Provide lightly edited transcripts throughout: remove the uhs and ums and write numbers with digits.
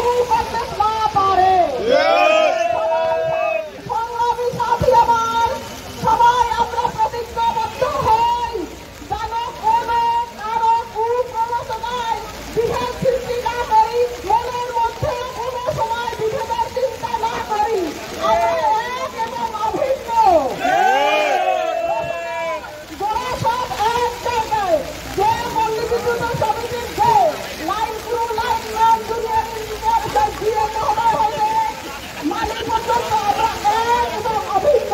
কাবু করতে না পারে। সংগ্রামী সাথী আমার, সবাই আমরা প্রতিজ্ঞাবদ্ধ হই যেন কোনো কারো কুপ্ররোচনায় বিভেদ সৃষ্টি না করি, মনের মধ্যে কোনো সময় বিভেদের চিন্তা না করি। আমরা এক এবং অভিন্ন, গোড়া সব এক জায়গায়। যে মল্লিকীকৃত সমিতির যে line to line man junior engineer দিয়ে মহোদয় হইলে মালিক পর্যন্ত আমরা এক এবং অভিন্ন।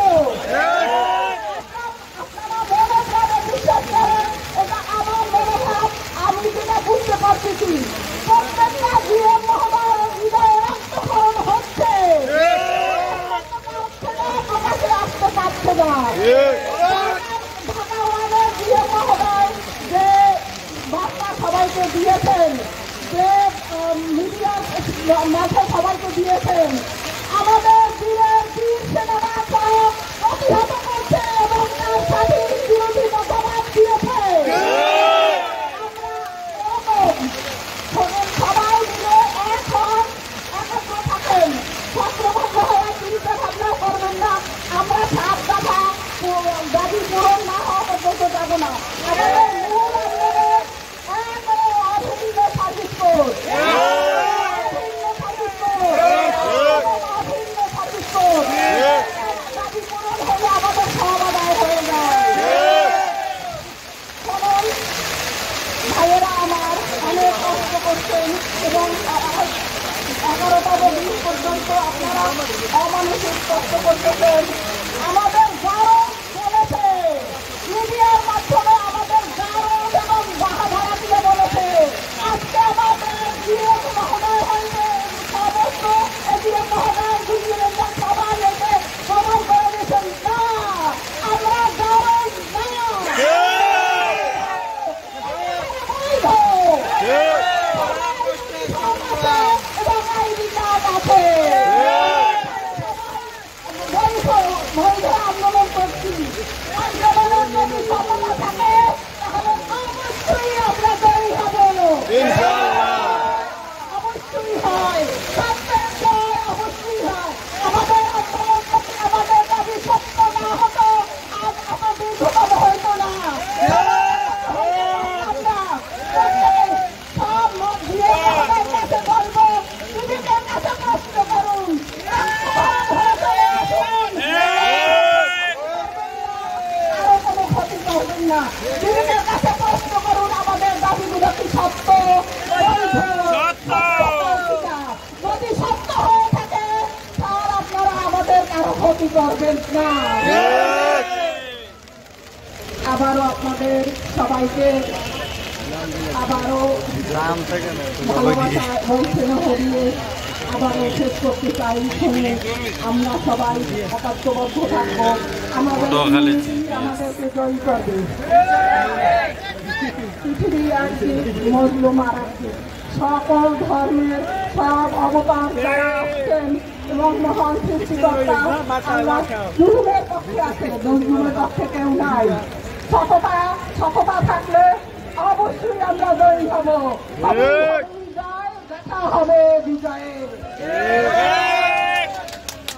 আপনারা মনে প্রাণে বিশ্বাস করেন, এটা আমার মনোভাব, আমি যেটা বুঝতে পারতেছি। প্রত্যেকটা জিএম মহোদয়ের হৃদয়ে রক্তক্ষরণ হচ্ছে, প্রকাশে আসতে পারছে না। ঢাকা ওয়ানের জিএম মহোদয় যে বার্তা সবাইকে দিয়েছেন, যে মিডিয়া মাঠে সবাইকে দিয়েছেন, আমাদের বীরের বীর সেনারা প্রতিহত করছে এবং তার স্বাধীন বিরোধী মতামত দিয়েছে। আমরা সবাই মিলে এক হন, একাত্র থাকেন, ছত্রভঙ্গ হয়ে চিন্তা ভাবনা করবেন না। আমরা 7 দফা দাবি পূরণ না হওয়া পর্যন্ত যাব না। আমাদের মূল আন্দোলন এক ও অভিন্ন সার্ভিস কোড, অভিন্ন সার্ভিস কোড দাবি পূরণ হলে আমাদের সব আদায় হয়ে যায়। কারণ ভাইয়েরা আমার অনেক কষ্ট করছেন এবং 11টা দিন পর্যন্ত আপনারা অমানসিক কষ্ট করতেছেন। আমাদের গারদ বলেছে, মিডিয়ার মাধ্যমে আমাদের গারদ এবং বাহাধারা দিয়ে বলেছে, আজকে আমাদের জিএম মহোদয় হইবে সমস্ত জিএম মহোদয় জুনিয়র সবাই এসে প্রমাণ করে দিয়েছেন না, আমরা গারদ না, এবং আইডি কার্ড আছে, বৈধ আন্দোলন করছি। আন্দোলনের যদি সফলতা থাকে তাহলে অবশ্যই আমরা জয়ী হব, অবশ্যই হয়, সত্যের জয় অবশ্যই হয়। আমাদের আন্দোলন, আমাদের দাবি সত্য না হতো আজ এত দীর্ঘতম হইত না। আমরা সব মত দিয়ে আমাদের কাছে বলবো, নিজেদের কাছে প্রশ্ন করুন, আরো কোনো ক্ষতি করবেন না। নিজেদের কাছে প্রশ্ন করুন, আমাদের দাবিগুলো কি সত্য, যদি সত্য হয়ে থাকে তাহলে আপনারা আমাদের কারো ক্ষতি করবেন না। আবারও আপনাদের সবাইকে আবারও ভালোবাসা বলছেন হরিয়ে আবারও শেষ করতে চাই। শুনে আমরা সবাই একাত্মবদ্ধ থাকবো, আমাদেরকে জয়ী করবে। পৃথিবী আর কি মজলুম আর কি, সকল ধর্মের সব অবতার যারা আসছেন এবং মহান সৃষ্টিকর্তা আল্লাহ জুলুমের পক্ষে আছে, জুলুমের পক্ষে কেউ নাই। সততা থাকলে অবশ্যই আমরা জয়ী হব। দেখা হবে বিজয়ে।